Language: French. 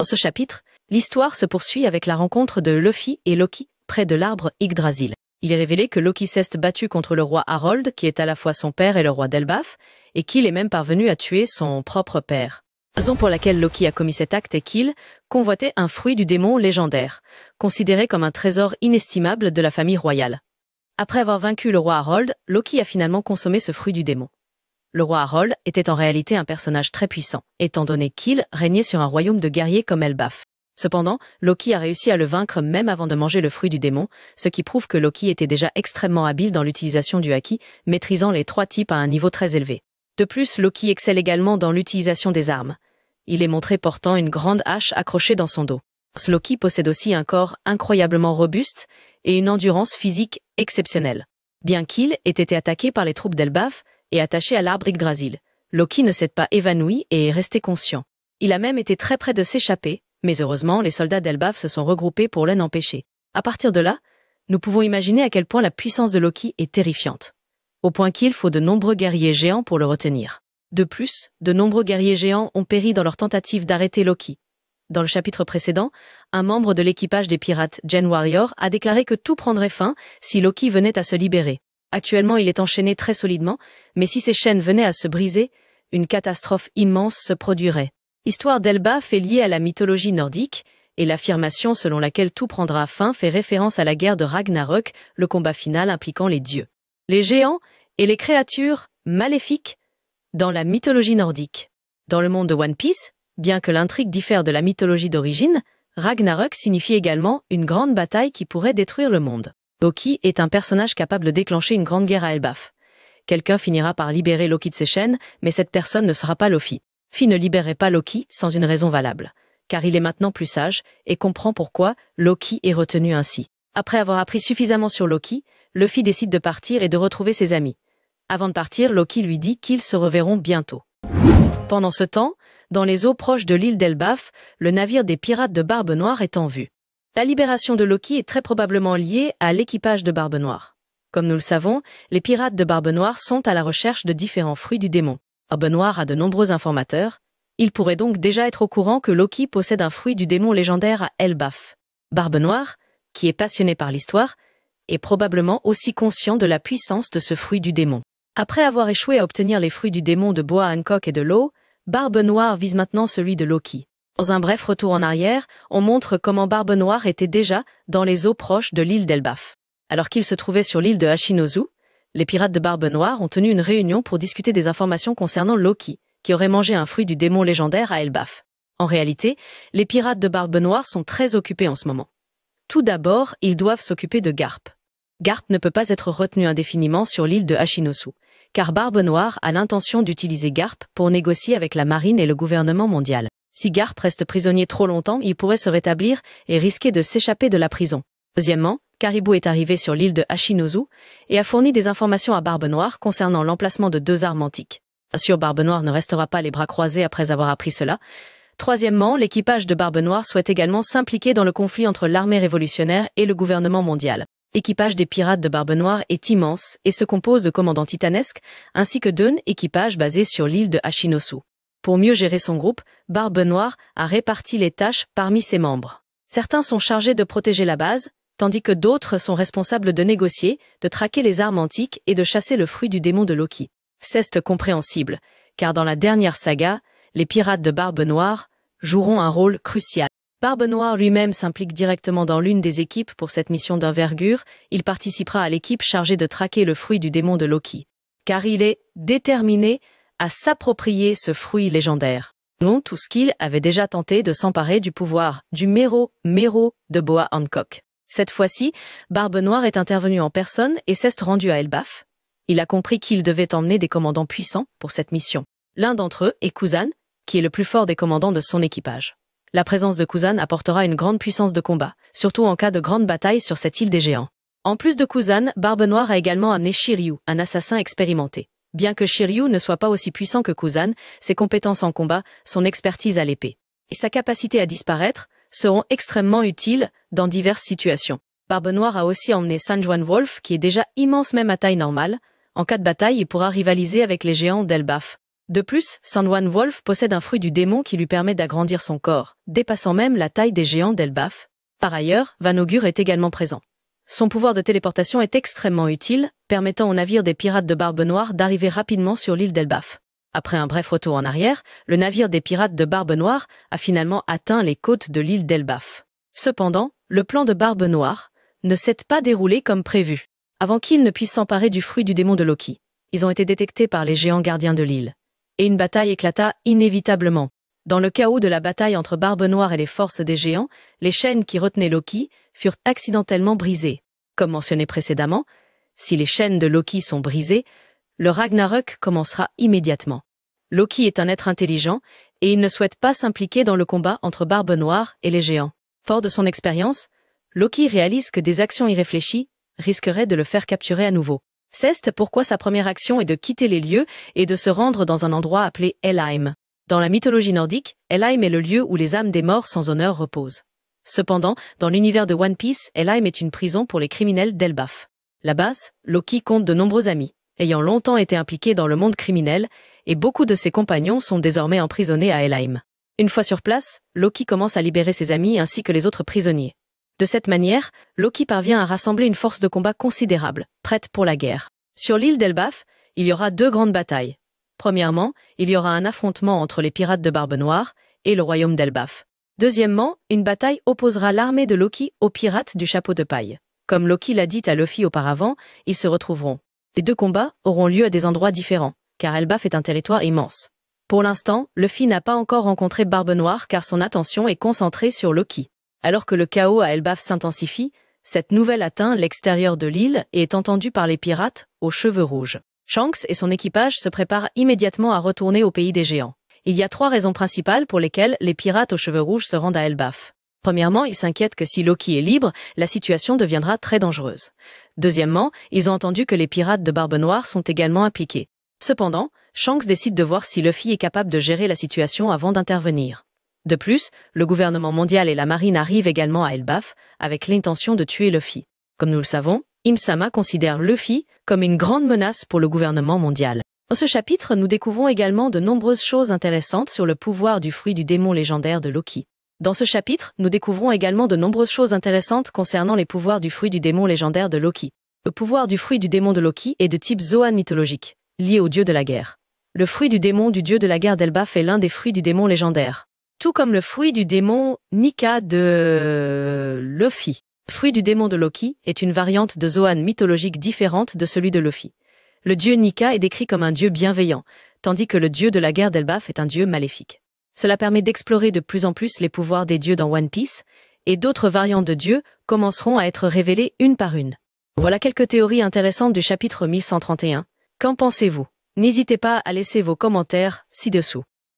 Dans ce chapitre, l'histoire se poursuit avec la rencontre de Luffy et Loki près de l'arbre Yggdrasil. Il est révélé que Loki s'est battu contre le roi Harold, qui est à la fois son père et le roi d'Elbaf, et qu'il est même parvenu à tuer son propre père. La raison pour laquelle Loki a commis cet acte est qu'il convoitait un fruit du démon légendaire, considéré comme un trésor inestimable de la famille royale. Après avoir vaincu le roi Harold, Loki a finalement consommé ce fruit du démon. Le roi Harold était en réalité un personnage très puissant, étant donné qu'il régnait sur un royaume de guerriers comme Elbaf. Cependant, Loki a réussi à le vaincre même avant de manger le fruit du démon, ce qui prouve que Loki était déjà extrêmement habile dans l'utilisation du haki, maîtrisant les 3 types à un niveau très élevé. De plus, Loki excelle également dans l'utilisation des armes. Il est montré portant une grande hache accrochée dans son dos. Loki possède aussi un corps incroyablement robuste et une endurance physique exceptionnelle. Bien qu'il ait été attaqué par les troupes d'Elbaf et attaché à l'arbre Yggdrasil, Loki ne s'est pas évanoui et est resté conscient. Il a même été très près de s'échapper, mais heureusement, les soldats d'Elbaf se sont regroupés pour l'en empêcher. À partir de là, nous pouvons imaginer à quel point la puissance de Loki est terrifiante. Au point qu'il faut de nombreux guerriers géants pour le retenir. De plus, de nombreux guerriers géants ont péri dans leur tentative d'arrêter Loki. Dans le chapitre précédent, un membre de l'équipage des pirates, Gen Warrior, a déclaré que tout prendrait fin si Loki venait à se libérer. Actuellement, il est enchaîné très solidement, mais si ces chaînes venaient à se briser, une catastrophe immense se produirait. L'histoire d'Elbaf est liée à la mythologie nordique, et l'affirmation selon laquelle tout prendra fin fait référence à la guerre de Ragnarök, le combat final impliquant les dieux, les géants et les créatures maléfiques dans la mythologie nordique. Dans le monde de One Piece, bien que l'intrigue diffère de la mythologie d'origine, Ragnarök signifie également une grande bataille qui pourrait détruire le monde. Loki est un personnage capable de déclencher une grande guerre à Elbaf. Quelqu'un finira par libérer Loki de ses chaînes, mais cette personne ne sera pas Luffy. Luffy ne libérerait pas Loki sans une raison valable, car il est maintenant plus sage et comprend pourquoi Loki est retenu ainsi. Après avoir appris suffisamment sur Loki, Luffy décide de partir et de retrouver ses amis. Avant de partir, Loki lui dit qu'ils se reverront bientôt. Pendant ce temps, dans les eaux proches de l'île d'Elbaf, le navire des pirates de Barbe Noire est en vue. La libération de Loki est très probablement liée à l'équipage de Barbe Noire. Comme nous le savons, les pirates de Barbe Noire sont à la recherche de différents fruits du démon. Barbe Noire a de nombreux informateurs. Il pourrait donc déjà être au courant que Loki possède un fruit du démon légendaire à Elbaf. Barbe Noire, qui est passionné par l'histoire, est probablement aussi conscient de la puissance de ce fruit du démon. Après avoir échoué à obtenir les fruits du démon de Boa Hancock et de l'eau, Barbe Noire vise maintenant celui de Loki. Dans un bref retour en arrière, on montre comment Barbe Noire était déjà dans les eaux proches de l'île d'Elbaf. Alors qu'il se trouvait sur l'île de Hachinosu, les pirates de Barbe Noire ont tenu une réunion pour discuter des informations concernant Loki, qui aurait mangé un fruit du démon légendaire à Elbaf. En réalité, les pirates de Barbe Noire sont très occupés en ce moment. Tout d'abord, ils doivent s'occuper de Garp. Garp ne peut pas être retenu indéfiniment sur l'île de Hachinosu, car Barbe Noire a l'intention d'utiliser Garp pour négocier avec la marine et le gouvernement mondial. Si Garp reste prisonnier trop longtemps, il pourrait se rétablir et risquer de s'échapper de la prison. Deuxièmement, Caribou est arrivé sur l'île de Hachinosu et a fourni des informations à Barbe Noire concernant l'emplacement de 2 armes antiques. Bien sûr, Barbe Noire ne restera pas les bras croisés après avoir appris cela. Troisièmement, l'équipage de Barbe Noire souhaite également s'impliquer dans le conflit entre l'armée révolutionnaire et le gouvernement mondial. L'équipage des pirates de Barbe Noire est immense et se compose de commandants titanesques ainsi que d'un équipage basé sur l'île de Hachinosu. Pour mieux gérer son groupe, Barbe Noire a réparti les tâches parmi ses membres. Certains sont chargés de protéger la base, tandis que d'autres sont responsables de négocier, de traquer les armes antiques et de chasser le fruit du démon de Loki. C'est compréhensible, car dans la dernière saga, les pirates de Barbe Noire joueront un rôle crucial. Barbe Noire lui-même s'implique directement dans l'une des équipes pour cette mission d'envergure. Il participera à l'équipe chargée de traquer le fruit du démon de Loki, car il est déterminé à s'approprier ce fruit légendaire. Non, tout ce qu'il avait déjà tenté de s'emparer du pouvoir du Mero de Boa Hancock. Cette fois-ci, Barbe Noire est intervenu en personne et s'est rendu à Elbaf. Il a compris qu'il devait emmener des commandants puissants pour cette mission. L'un d'entre eux est Kuzan, qui est le plus fort des commandants de son équipage. La présence de Kuzan apportera une grande puissance de combat, surtout en cas de grande bataille sur cette île des géants. En plus de Kuzan, Barbe Noire a également amené Shiryu, un assassin expérimenté. Bien que Shiryu ne soit pas aussi puissant que Kuzan, ses compétences en combat, son expertise à l'épée et sa capacité à disparaître seront extrêmement utiles dans diverses situations. Barbe Noire a aussi emmené Sanjuan Wolf, qui est déjà immense même à taille normale. En cas de bataille, il pourra rivaliser avec les géants d'Elbaf. De plus, Sandwan Wolf possède un fruit du démon qui lui permet d'agrandir son corps, dépassant même la taille des géants d'Elbaf. Par ailleurs, Vanogur est également présent. Son pouvoir de téléportation est extrêmement utile, permettant aux navires des pirates de Barbe Noire d'arriver rapidement sur l'île d'Elbaf. Après un bref retour en arrière, le navire des pirates de Barbe Noire a finalement atteint les côtes de l'île d'Elbaf. Cependant, le plan de Barbe Noire ne s'est pas déroulé comme prévu. Avant qu'ils ne puissent s'emparer du fruit du démon de Loki, ils ont été détectés par les géants gardiens de l'île. Et une bataille éclata inévitablement. Dans le chaos de la bataille entre Barbe Noire et les forces des géants, les chaînes qui retenaient Loki furent accidentellement brisées. Comme mentionné précédemment, si les chaînes de Loki sont brisées, le Ragnarök commencera immédiatement. Loki est un être intelligent et il ne souhaite pas s'impliquer dans le combat entre Barbe Noire et les géants. Fort de son expérience, Loki réalise que des actions irréfléchies risqueraient de le faire capturer à nouveau. C'est pourquoi sa première action est de quitter les lieux et de se rendre dans un endroit appelé Helheim. Dans la mythologie nordique, Helheim est le lieu où les âmes des morts sans honneur reposent. Cependant, dans l'univers de One Piece, Helheim est une prison pour les criminels d'Elbaf. Là-bas, Loki compte de nombreux amis, ayant longtemps été impliqués dans le monde criminel, et beaucoup de ses compagnons sont désormais emprisonnés à Helheim. Une fois sur place, Loki commence à libérer ses amis ainsi que les autres prisonniers. De cette manière, Loki parvient à rassembler une force de combat considérable, prête pour la guerre. Sur l'île d'Elbaf, il y aura deux grandes batailles. Premièrement, il y aura un affrontement entre les pirates de Barbe Noire et le royaume d'Elbaf. Deuxièmement, une bataille opposera l'armée de Loki aux pirates du chapeau de paille. Comme Loki l'a dit à Luffy auparavant, ils se retrouveront. Les deux combats auront lieu à des endroits différents, car Elbaf est un territoire immense. Pour l'instant, Luffy n'a pas encore rencontré Barbe Noire car son attention est concentrée sur Loki. Alors que le chaos à Elbaf s'intensifie, cette nouvelle atteint l'extérieur de l'île et est entendue par les pirates aux cheveux rouges. Shanks et son équipage se préparent immédiatement à retourner au pays des géants. Il y a 3 raisons principales pour lesquelles les pirates aux cheveux rouges se rendent à Elbaf. Premièrement, ils s'inquiètent que si Loki est libre, la situation deviendra très dangereuse. Deuxièmement, ils ont entendu que les pirates de Barbe Noire sont également impliqués. Cependant, Shanks décide de voir si Luffy est capable de gérer la situation avant d'intervenir. De plus, le gouvernement mondial et la marine arrivent également à Elbaf avec l'intention de tuer Luffy. Comme nous le savons, Im-sama considère Luffy comme une grande menace pour le gouvernement mondial. Dans ce chapitre, nous découvrons également de nombreuses choses intéressantes sur le pouvoir du fruit du démon légendaire de Loki. Dans ce chapitre, nous découvrons également de nombreuses choses intéressantes concernant les pouvoirs du fruit du démon légendaire de Loki. Le pouvoir du fruit du démon de Loki est de type Zoan mythologique, lié au dieu de la guerre. Le fruit du démon du dieu de la guerre d'Elbaf est l'un des fruits du démon légendaire. Tout comme le fruit du démon Nika de Luffy. Le fruit du démon de Loki est une variante de Zoan mythologique différente de celui de Luffy. Le dieu Nika est décrit comme un dieu bienveillant, tandis que le dieu de la guerre d'Elbaf est un dieu maléfique. Cela permet d'explorer de plus en plus les pouvoirs des dieux dans One Piece, et d'autres variantes de dieux commenceront à être révélées une par une. Voilà quelques théories intéressantes du chapitre 1131. Qu'en pensez-vous? N'hésitez pas à laisser vos commentaires ci-dessous.